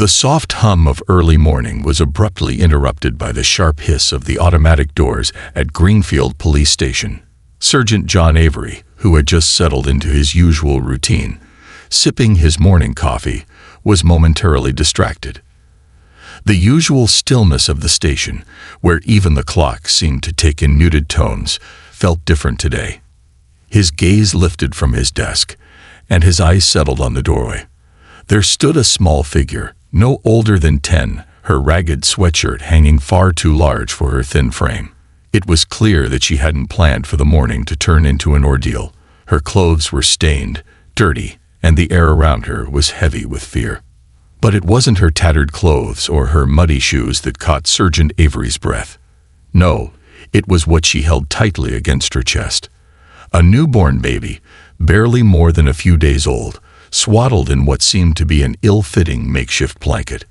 The soft hum of early morning was abruptly interrupted by the sharp hiss of the automatic doors at Greenfield Police Station. Sergeant John Avery, who had just settled into his usual routine, sipping his morning coffee, was momentarily distracted. The usual stillness of the station, where even the clock seemed to take in muted tones, felt different today. His gaze lifted from his desk, and his eyes settled on the doorway. There stood a small figure, no older than 10, her ragged sweatshirt hanging far too large for her thin frame. It was clear that she hadn't planned for the morning to turn into an ordeal. Her clothes were stained, dirty, and the air around her was heavy with fear. But it wasn't her tattered clothes or her muddy shoes that caught Sergeant Avery's breath. No, it was what she held tightly against her chest. A newborn baby, barely more than a few days old, swaddled in what seemed to be an ill-fitting makeshift blanket.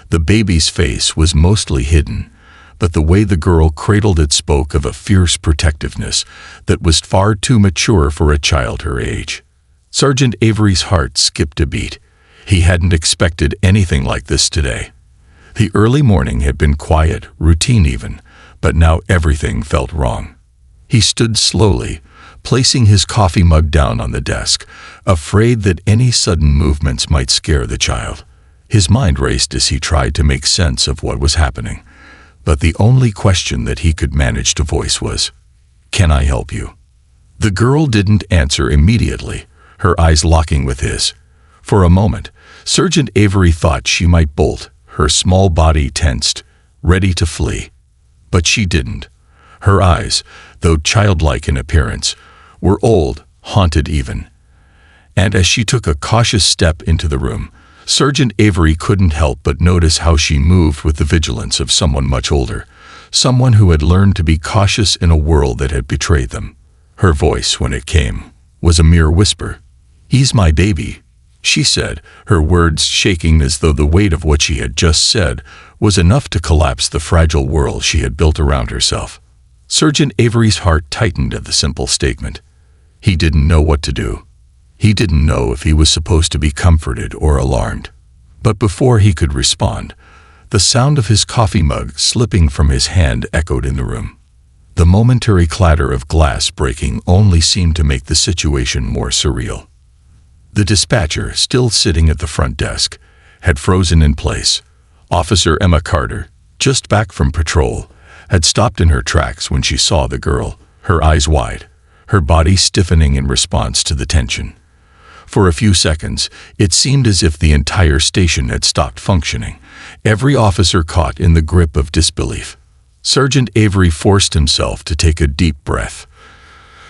The baby's face was mostly hidden, but the way the girl cradled it spoke of a fierce protectiveness that was far too mature for a child her age. Sergeant Avery's heart skipped a beat. He hadn't expected anything like this today. The early morning had been quiet, routine even, but now everything felt wrong. He stood slowly, placing his coffee mug down on the desk, afraid that any sudden movements might scare the child. His mind raced as he tried to make sense of what was happening, but the only question that he could manage to voice was, "Can I help you?" The girl didn't answer immediately, her eyes locking with his. For a moment, Sergeant Avery thought she might bolt, her small body tensed, ready to flee. But she didn't. Her eyes, though childlike in appearance, were old, haunted even. And as she took a cautious step into the room, Sergeant Avery couldn't help but notice how she moved with the vigilance of someone much older, someone who had learned to be cautious in a world that had betrayed them. Her voice, when it came, was a mere whisper. "He's my baby," she said, her words shaking as though the weight of what she had just said was enough to collapse the fragile world she had built around herself. Sergeant Avery's heart tightened at the simple statement. He didn't know what to do. He didn't know if he was supposed to be comforted or alarmed. But before he could respond, the sound of his coffee mug slipping from his hand echoed in the room. The momentary clatter of glass breaking only seemed to make the situation more surreal. The dispatcher, still sitting at the front desk, had frozen in place. Officer Emma Carter, just back from patrol, had stopped in her tracks when she saw the girl, her eyes wide, her body stiffening in response to the tension. For a few seconds, it seemed as if the entire station had stopped functioning, every officer caught in the grip of disbelief. Sergeant Avery forced himself to take a deep breath,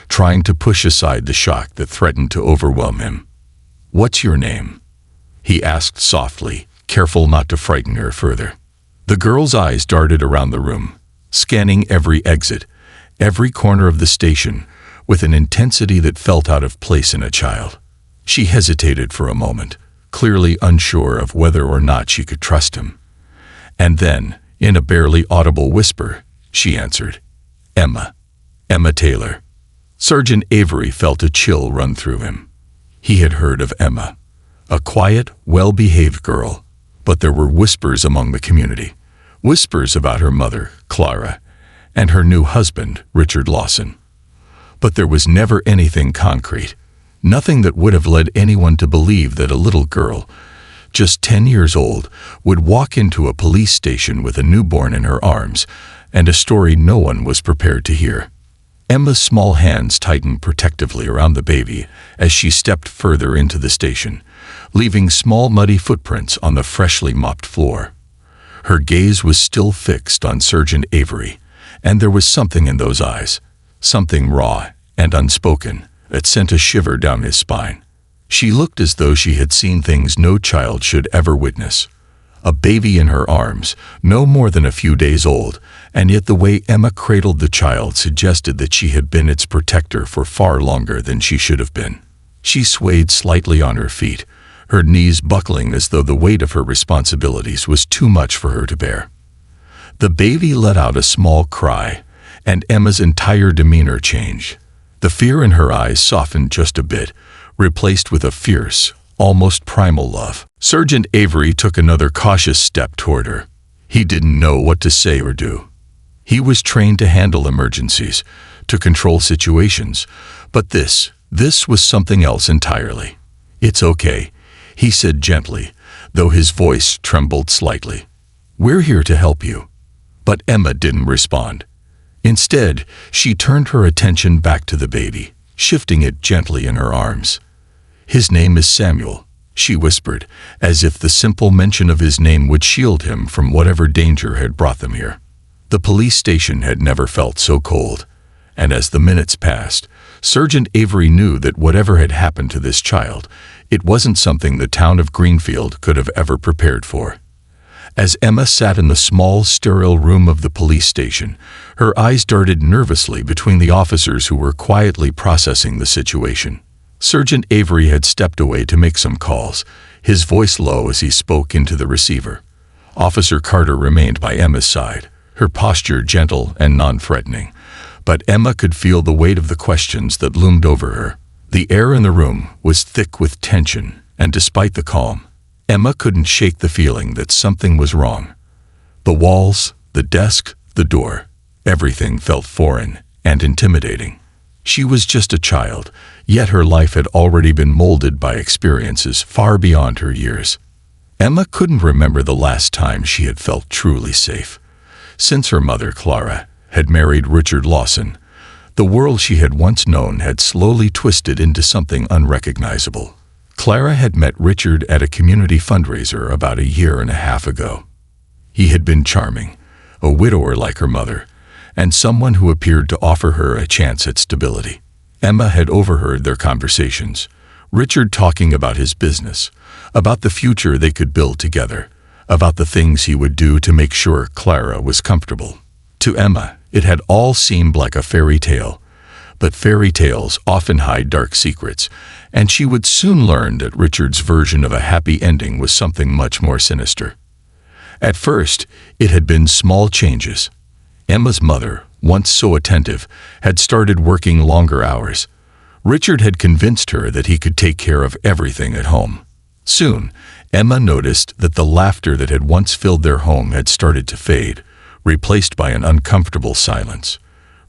trying to push aside the shock that threatened to overwhelm him. "What's your name?" he asked softly, careful not to frighten her further. The girl's eyes darted around the room, scanning every exit, every corner of the station, with an intensity that felt out of place in a child. She hesitated for a moment, clearly unsure of whether or not she could trust him. And then, in a barely audible whisper, she answered, "Emma. Emma Taylor." Sergeant Avery felt a chill run through him. He had heard of Emma, a quiet, well-behaved girl, but there were whispers among the community, whispers about her mother, Clara, and her new husband, Richard Lawson. But there was never anything concrete, nothing that would have led anyone to believe that a little girl, just 10 years old, would walk into a police station with a newborn in her arms, and a story no one was prepared to hear. Emma's small hands tightened protectively around the baby as she stepped further into the station, leaving small muddy footprints on the freshly mopped floor. Her gaze was still fixed on Sergeant Avery, and there was something in those eyes, something raw and unspoken, that sent a shiver down his spine. She looked as though she had seen things no child should ever witness. A baby in her arms, no more than a few days old, and yet the way Emma cradled the child suggested that she had been its protector for far longer than she should have been. She swayed slightly on her feet, her knees buckling as though the weight of her responsibilities was too much for her to bear. The baby let out a small cry, and Emma's entire demeanor changed. The fear in her eyes softened just a bit, replaced with a fierce, almost primal love. Sergeant Avery took another cautious step toward her. He didn't know what to say or do. He was trained to handle emergencies, to control situations, but this was something else entirely. "It's okay," he said gently, though his voice trembled slightly. "We're here to help you." But Emma didn't respond. Instead, she turned her attention back to the baby, shifting it gently in her arms. "His name is Samuel," she whispered, as if the simple mention of his name would shield him from whatever danger had brought them here. The police station had never felt so cold, and as the minutes passed, Sergeant Avery knew that whatever had happened to this child, it wasn't something the town of Greenfield could have ever prepared for. As Emma sat in the small, sterile room of the police station, her eyes darted nervously between the officers who were quietly processing the situation. Sergeant Avery had stepped away to make some calls, his voice low as he spoke into the receiver. Officer Carter remained by Emma's side, her posture gentle and non-threatening, but Emma could feel the weight of the questions that loomed over her. The air in the room was thick with tension, and despite the calm, Emma couldn't shake the feeling that something was wrong. The walls, the desk, the door, everything felt foreign and intimidating. She was just a child, yet her life had already been molded by experiences far beyond her years. Emma couldn't remember the last time she had felt truly safe. Since her mother, Clara, had married Richard Lawson, the world she had once known had slowly twisted into something unrecognizable. Clara had met Richard at a community fundraiser about 1.5 years ago. He had been charming, a widower like her mother, and someone who appeared to offer her a chance at stability. Emma had overheard their conversations, Richard talking about his business, about the future they could build together, about the things he would do to make sure Clara was comfortable. To Emma, it had all seemed like a fairy tale, but fairy tales often hide dark secrets, and she would soon learn that Richard's version of a happy ending was something much more sinister. At first, it had been small changes. Emma's mother, once so attentive, had started working longer hours. Richard had convinced her that he could take care of everything at home. Soon, Emma noticed that the laughter that had once filled their home had started to fade, replaced by an uncomfortable silence.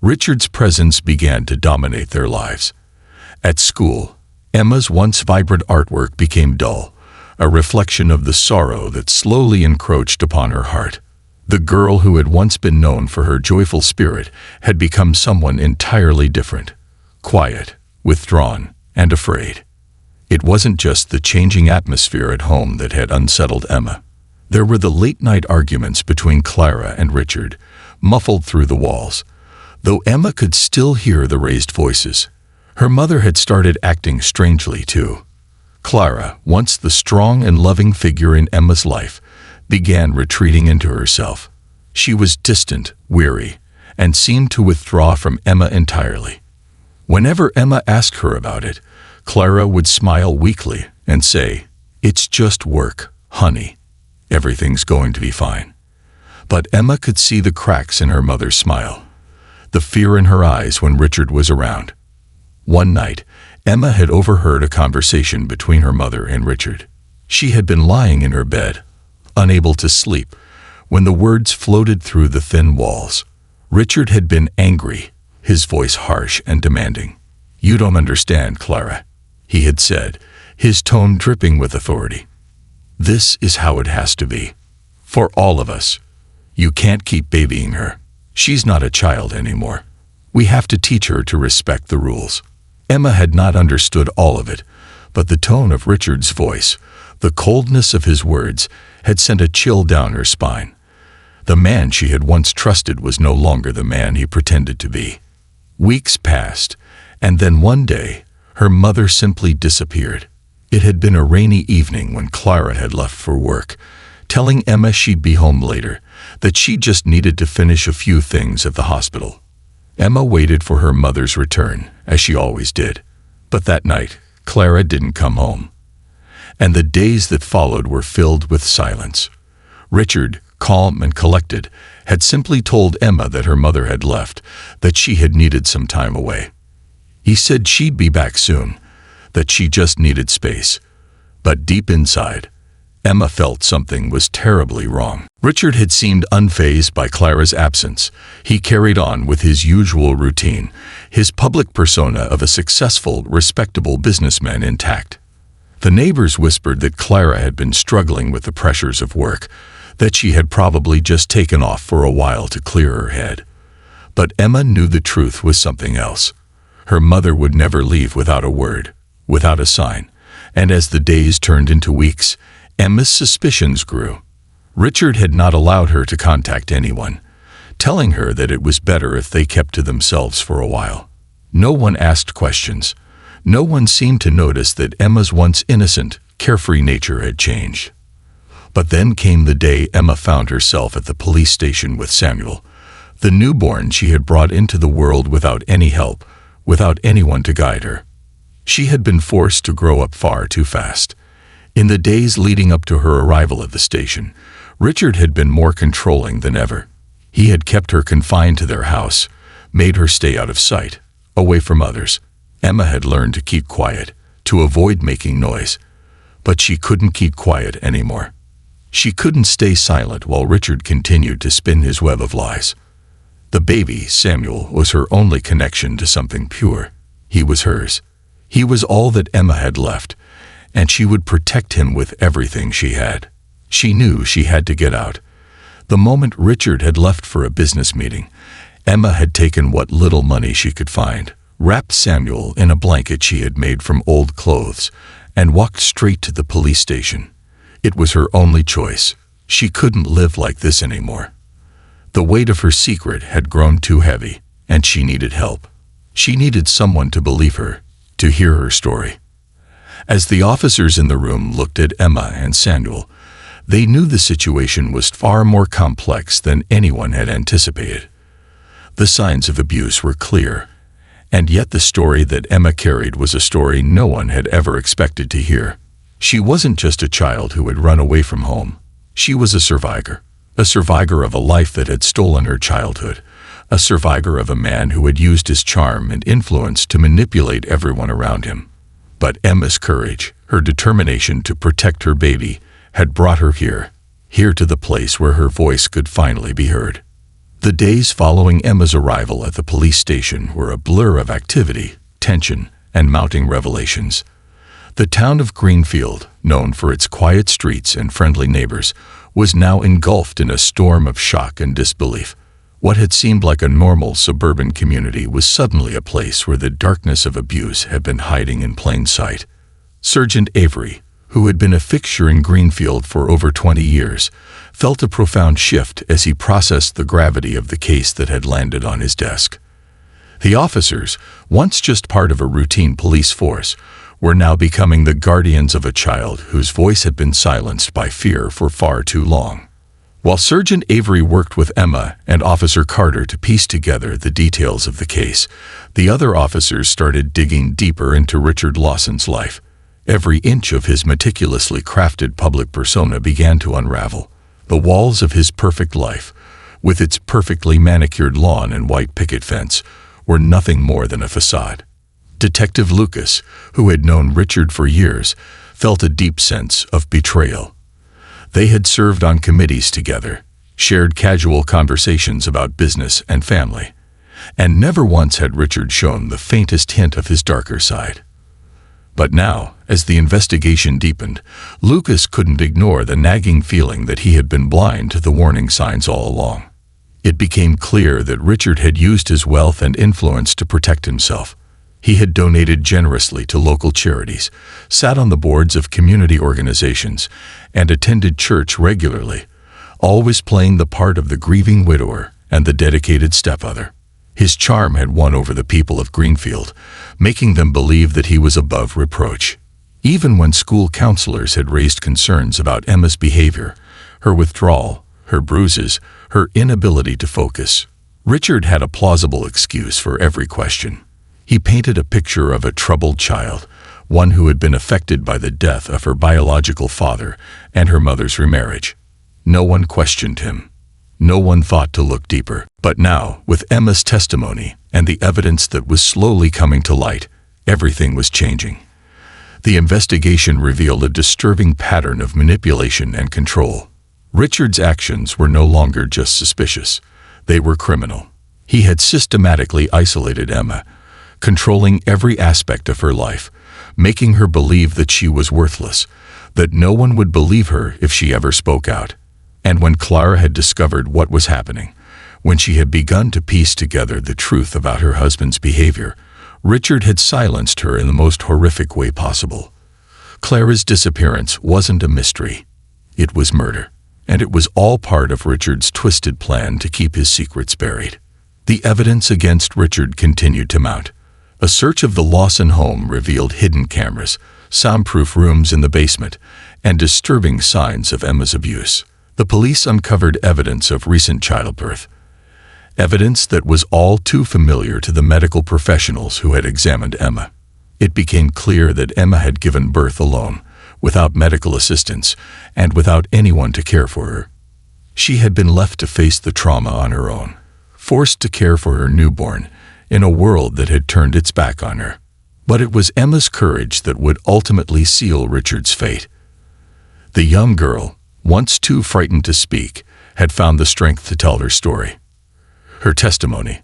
Richard's presence began to dominate their lives. At school, Emma's once vibrant artwork became dull, a reflection of the sorrow that slowly encroached upon her heart. The girl who had once been known for her joyful spirit had become someone entirely different, quiet, withdrawn, and afraid. It wasn't just the changing atmosphere at home that had unsettled Emma. There were the late-night arguments between Clara and Richard, muffled through the walls. Though Emma could still hear the raised voices, her mother had started acting strangely too. Clara, once the strong and loving figure in Emma's life, began retreating into herself. She was distant, weary, and seemed to withdraw from Emma entirely. Whenever Emma asked her about it, Clara would smile weakly and say, "It's just work, honey. Everything's going to be fine." But Emma could see the cracks in her mother's smile, the fear in her eyes when Richard was around. One night, Emma had overheard a conversation between her mother and Richard. She had been lying in her bed, unable to sleep, when the words floated through the thin walls. Richard had been angry, his voice harsh and demanding. "You don't understand, Clara," he had said, his tone dripping with authority. "This is how it has to be. For all of us. You can't keep babying her. She's not a child anymore. We have to teach her to respect the rules." Emma had not understood all of it, but the tone of Richard's voice, the coldness of his words, had sent a chill down her spine. The man she had once trusted was no longer the man he pretended to be. Weeks passed, and then one day, her mother simply disappeared. It had been a rainy evening when Clara had left for work, telling Emma she'd be home later, that she just needed to finish a few things at the hospital. Emma waited for her mother's return, as she always did. But that night, Clara didn't come home. And the days that followed were filled with silence. Richard, calm and collected, had simply told Emma that her mother had left, that she had needed some time away. He said she'd be back soon, that she just needed space. But deep inside, Emma felt something was terribly wrong. Richard had seemed unfazed by Clara's absence. He carried on with his usual routine, his public persona of a successful, respectable businessman intact. The neighbors whispered that Clara had been struggling with the pressures of work, that she had probably just taken off for a while to clear her head. But Emma knew the truth was something else. Her mother would never leave without a word, without a sign, and as the days turned into weeks, Emma's suspicions grew. Richard had not allowed her to contact anyone, telling her that it was better if they kept to themselves for a while. No one asked questions. No one seemed to notice that Emma's once innocent, carefree nature had changed. But then came the day Emma found herself at the police station with Samuel, the newborn she had brought into the world without any help, without anyone to guide her. She had been forced to grow up far too fast. In the days leading up to her arrival at the station, Richard had been more controlling than ever. He had kept her confined to their house, made her stay out of sight, away from others. Emma had learned to keep quiet, to avoid making noise. But she couldn't keep quiet anymore. She couldn't stay silent while Richard continued to spin his web of lies. The baby, Samuel, was her only connection to something pure. He was hers. He was all that Emma had left, and she would protect him with everything she had. She knew she had to get out. The moment Richard had left for a business meeting, Emma had taken what little money she could find, wrapped Samuel in a blanket she had made from old clothes, and walked straight to the police station. It was her only choice. She couldn't live like this anymore. The weight of her secret had grown too heavy, and she needed help. She needed someone to believe her, to hear her story. As the officers in the room looked at Emma and Samuel, they knew the situation was far more complex than anyone had anticipated. The signs of abuse were clear, and yet the story that Emma carried was a story no one had ever expected to hear. She wasn't just a child who had run away from home. She was a survivor of a life that had stolen her childhood, a survivor of a man who had used his charm and influence to manipulate everyone around him. But Emma's courage, her determination to protect her baby, had brought her here to the place where her voice could finally be heard. The days following Emma's arrival at the police station were a blur of activity, tension, and mounting revelations. The town of Greenfield, known for its quiet streets and friendly neighbors, was now engulfed in a storm of shock and disbelief. What had seemed like a normal suburban community was suddenly a place where the darkness of abuse had been hiding in plain sight. Sergeant Avery, who had been a fixture in Greenfield for over 20 years, felt a profound shift as he processed the gravity of the case that had landed on his desk. The officers, once just part of a routine police force, were now becoming the guardians of a child whose voice had been silenced by fear for far too long. While Sergeant Avery worked with Emma and Officer Carter to piece together the details of the case, the other officers started digging deeper into Richard Lawson's life. Every inch of his meticulously crafted public persona began to unravel. The walls of his perfect life, with its perfectly manicured lawn and white picket fence, were nothing more than a facade. Detective Lucas, who had known Richard for years, felt a deep sense of betrayal. They had served on committees together, shared casual conversations about business and family, and never once had Richard shown the faintest hint of his darker side. But now, as the investigation deepened, Lucas couldn't ignore the nagging feeling that he had been blind to the warning signs all along. It became clear that Richard had used his wealth and influence to protect himself. He had donated generously to local charities, sat on the boards of community organizations, and attended church regularly, always playing the part of the grieving widower and the dedicated stepmother. His charm had won over the people of Greenfield, making them believe that he was above reproach. Even when school counselors had raised concerns about Emma's behavior, her withdrawal, her bruises, her inability to focus, Richard had a plausible excuse for every question. He painted a picture of a troubled child, one who had been affected by the death of her biological father and her mother's remarriage. No one questioned him. No one thought to look deeper. But now, with Emma's testimony and the evidence that was slowly coming to light, everything was changing. The investigation revealed a disturbing pattern of manipulation and control. Richard's actions were no longer just suspicious. They were criminal. He had systematically isolated Emma, controlling every aspect of her life, making her believe that she was worthless, that no one would believe her if she ever spoke out. And when Clara had discovered what was happening, when she had begun to piece together the truth about her husband's behavior, Richard had silenced her in the most horrific way possible. Clara's disappearance wasn't a mystery. It was murder, and it was all part of Richard's twisted plan to keep his secrets buried. The evidence against Richard continued to mount. A search of the Lawson home revealed hidden cameras, soundproof rooms in the basement, and disturbing signs of Emma's abuse. The police uncovered evidence of recent childbirth, evidence that was all too familiar to the medical professionals who had examined Emma. It became clear that Emma had given birth alone, without medical assistance, and without anyone to care for her. She had been left to face the trauma on her own, forced to care for her newborn in a world that had turned its back on her. But it was Emma's courage that would ultimately seal Richard's fate. The young girl, once too frightened to speak, had found the strength to tell her story. Her testimony,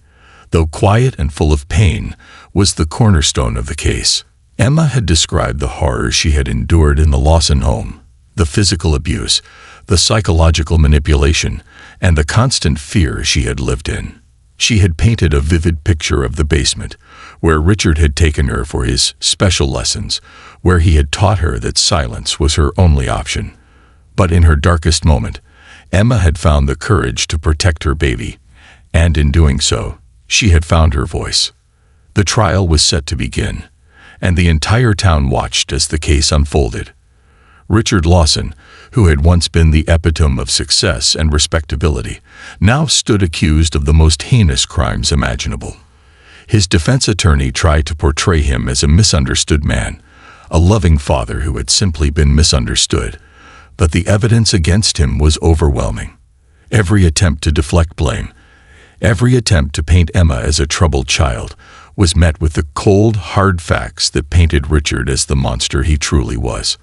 though quiet and full of pain, was the cornerstone of the case. Emma had described the horrors she had endured in the Lawson home, the physical abuse, the psychological manipulation, and the constant fear she had lived in. She had painted a vivid picture of the basement, where Richard had taken her for his special lessons, where he had taught her that silence was her only option. But in her darkest moment, Emma had found the courage to protect her baby, and in doing so, she had found her voice. The trial was set to begin, and the entire town watched as the case unfolded. Richard Lawson, who had once been the epitome of success and respectability, now stood accused of the most heinous crimes imaginable. His defense attorney tried to portray him as a misunderstood man, a loving father who had simply been misunderstood, but the evidence against him was overwhelming. Every attempt to deflect blame, every attempt to paint Emma as a troubled child, was met with the cold, hard facts that painted Richard as the monster he truly was.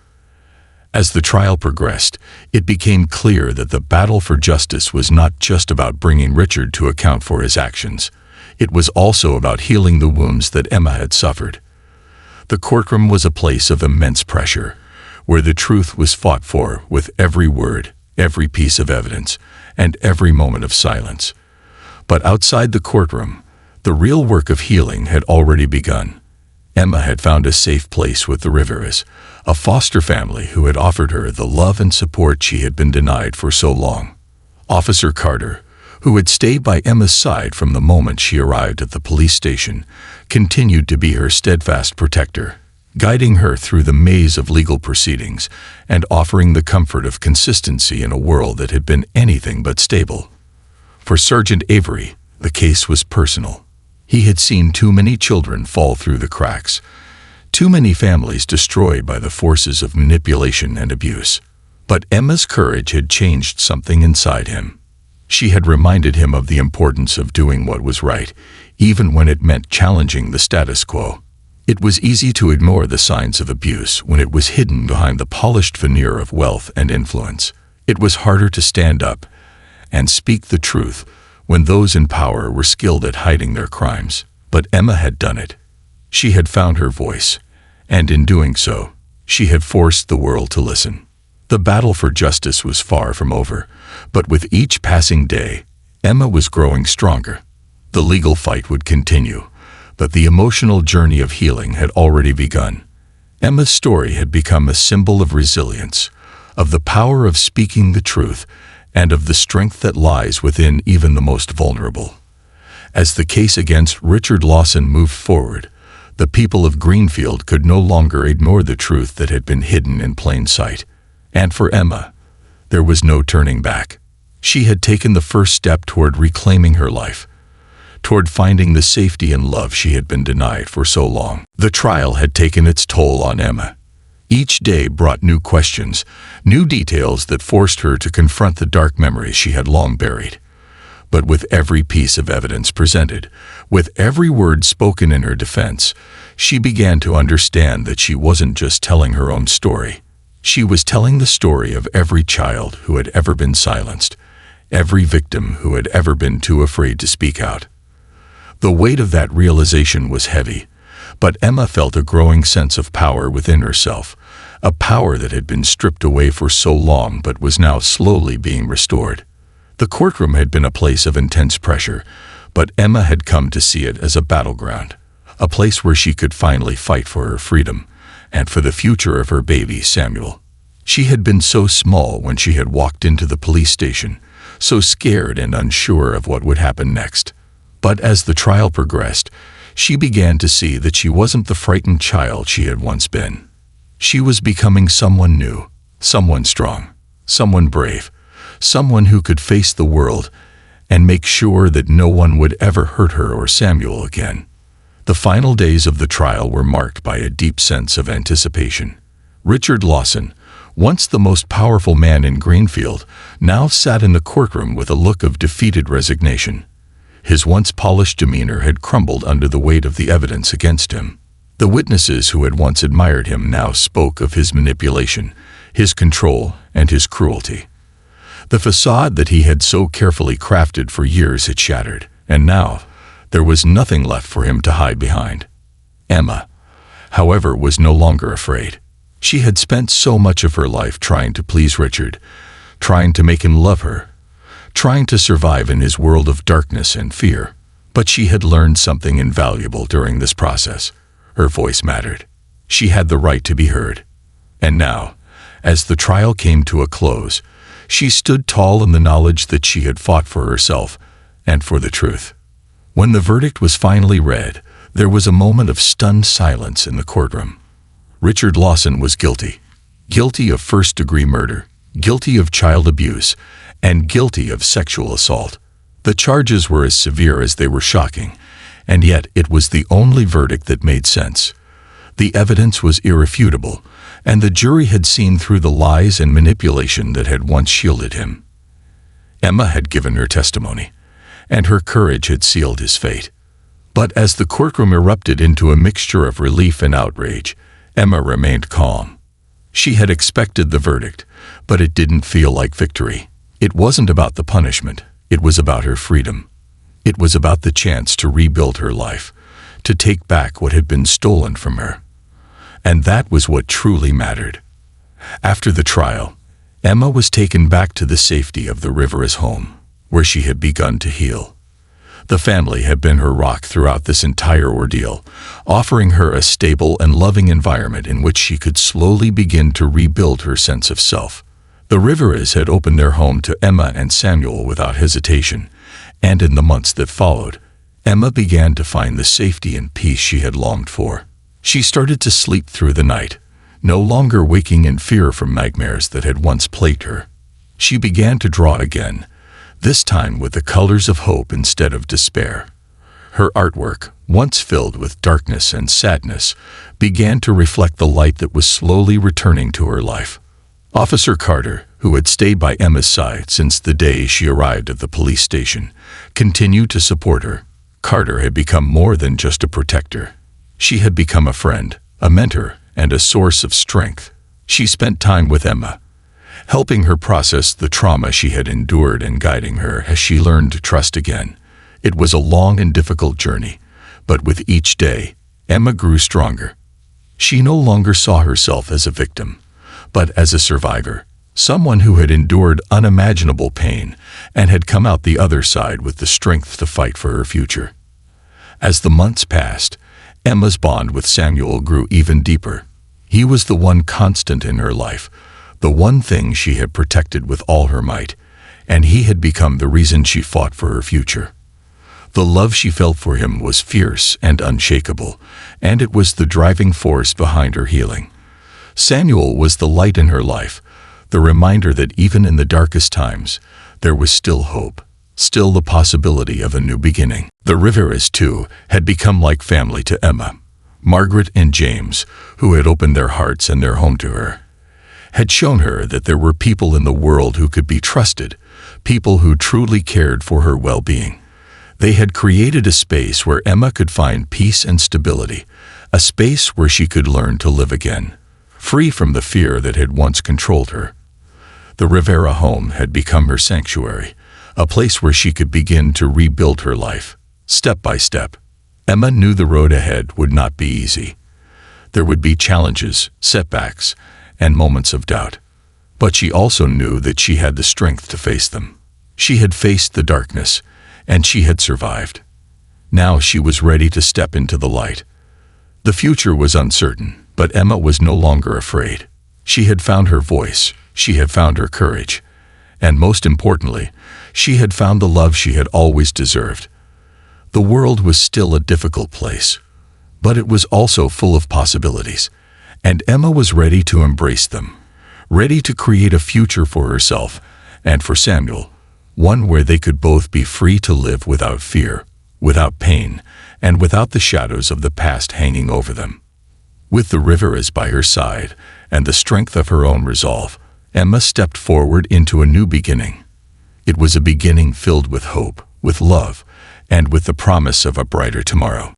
As the trial progressed, it became clear that the battle for justice was not just about bringing Richard to account for his actions. It was also about healing the wounds that Emma had suffered. The courtroom was a place of immense pressure, where the truth was fought for with every word, every piece of evidence, and every moment of silence. But outside the courtroom, the real work of healing had already begun. Emma had found a safe place with the Riveras, a foster family who had offered her the love and support she had been denied for so long. Officer Carter, who had stayed by Emma's side from the moment she arrived at the police station, continued to be her steadfast protector, guiding her through the maze of legal proceedings and offering the comfort of consistency in a world that had been anything but stable. For Sergeant Avery, the case was personal. He had seen too many children fall through the cracks, too many families destroyed by the forces of manipulation and abuse. But Emma's courage had changed something inside him. She had reminded him of the importance of doing what was right, even when it meant challenging the status quo. It was easy to ignore the signs of abuse when it was hidden behind the polished veneer of wealth and influence. It was harder to stand up and speak the truth when those in power were skilled at hiding their crimes. But Emma had done it. She had found her voice, and in doing so, she had forced the world to listen. The battle for justice was far from over, but with each passing day, Emma was growing stronger. The legal fight would continue, but the emotional journey of healing had already begun. Emma's story had become a symbol of resilience, of the power of speaking the truth, and of the strength that lies within even the most vulnerable. As the case against Richard Lawson moved forward, the people of Greenfield could no longer ignore the truth that had been hidden in plain sight. And for Emma, there was no turning back. She had taken the first step toward reclaiming her life, toward finding the safety and love she had been denied for so long. The trial had taken its toll on Emma. Each day brought new questions, new details that forced her to confront the dark memories she had long buried. But with every piece of evidence presented, with every word spoken in her defense, She began to understand that she wasn't just telling her own story. She was telling the story of every child who had ever been silenced, every victim who had ever been too afraid to speak out. The weight of that realization was heavy, but Emma felt a growing sense of power within herself, a power that had been stripped away for so long but was now slowly being restored. The courtroom had been a place of intense pressure, but Emma had come to see it as a battleground, a place where she could finally fight for her freedom and for the future of her baby, Samuel. She had been so small when she had walked into the police station, so scared and unsure of what would happen next. But as the trial progressed, she began to see that she wasn't the frightened child she had once been. She was becoming someone new, someone strong, someone brave, someone who could face the world and make sure that no one would ever hurt her or Samuel again. The final days of the trial were marked by a deep sense of anticipation. Richard Lawson, once the most powerful man in Greenfield, now sat in the courtroom with a look of defeated resignation. His once polished demeanor had crumbled under the weight of the evidence against him. The witnesses who had once admired him now spoke of his manipulation, his control, and his cruelty. The facade that he had so carefully crafted for years had shattered, and now there was nothing left for him to hide behind. Emma, however, was no longer afraid. She had spent so much of her life trying to please Richard, trying to make him love her, trying to survive in his world of darkness and fear. But she had learned something invaluable during this process. Her voice mattered. She had the right to be heard. And now, as the trial came to a close, she stood tall in the knowledge that she had fought for herself and for the truth. When the verdict was finally read, there was a moment of stunned silence in the courtroom. Richard Lawson was guilty. Guilty of first-degree murder, guilty of child abuse, and guilty of sexual assault. The charges were as severe as they were shocking, and yet it was the only verdict that made sense. The evidence was irrefutable, and the jury had seen through the lies and manipulation that had once shielded him. Emma had given her testimony, and her courage had sealed his fate. But as the courtroom erupted into a mixture of relief and outrage, Emma remained calm. She had expected the verdict, but it didn't feel like victory. It wasn't about the punishment. It was about her freedom. It was about the chance to rebuild her life, to take back what had been stolen from her. And that was what truly mattered. After the trial, Emma was taken back to the safety of the Rivera's home, where she had begun to heal. The family had been her rock throughout this entire ordeal, offering her a stable and loving environment in which she could slowly begin to rebuild her sense of self. The Riveras had opened their home to Emma and Samuel without hesitation, and in the months that followed, Emma began to find the safety and peace she had longed for. She started to sleep through the night, no longer waking in fear from nightmares that had once plagued her. She began to draw again, this time with the colors of hope instead of despair. Her artwork, once filled with darkness and sadness, began to reflect the light that was slowly returning to her life. Officer Carter, who had stayed by Emma's side since the day she arrived at the police station, continued to support her. Carter had become more than just a protector. She had become a friend, a mentor, and a source of strength. She spent time with Emma, helping her process the trauma she had endured and guiding her as she learned to trust again. It was a long and difficult journey, but with each day, Emma grew stronger. She no longer saw herself as a victim, but as a survivor, someone who had endured unimaginable pain and had come out the other side with the strength to fight for her future. As the months passed, Emma's bond with Samuel grew even deeper. He was the one constant in her life, the one thing she had protected with all her might, and he had become the reason she fought for her future. The love she felt for him was fierce and unshakable, and it was the driving force behind her healing. Samuel was the light in her life, the reminder that even in the darkest times, there was still hope, still the possibility of a new beginning. The Riveras, too, had become like family to Emma. Margaret and James, who had opened their hearts and their home to her, had shown her that there were people in the world who could be trusted, people who truly cared for her well-being. They had created a space where Emma could find peace and stability, a space where she could learn to live again, free from the fear that had once controlled her. The Rivera home had become her sanctuary, a place where she could begin to rebuild her life, step by step. Emma knew the road ahead would not be easy. There would be challenges, setbacks, and moments of doubt. But she also knew that she had the strength to face them. She had faced the darkness, and she had survived. Now she was ready to step into the light. The future was uncertain, but Emma was no longer afraid. She had found her voice, she had found her courage, and most importantly, she had found the love she had always deserved. The world was still a difficult place, but it was also full of possibilities, and Emma was ready to embrace them, ready to create a future for herself and for Samuel, one where they could both be free to live without fear, without pain, and without the shadows of the past hanging over them. With the Riveras by her side and the strength of her own resolve, Emma stepped forward into a new beginning. It was a beginning filled with hope, with love, and with the promise of a brighter tomorrow.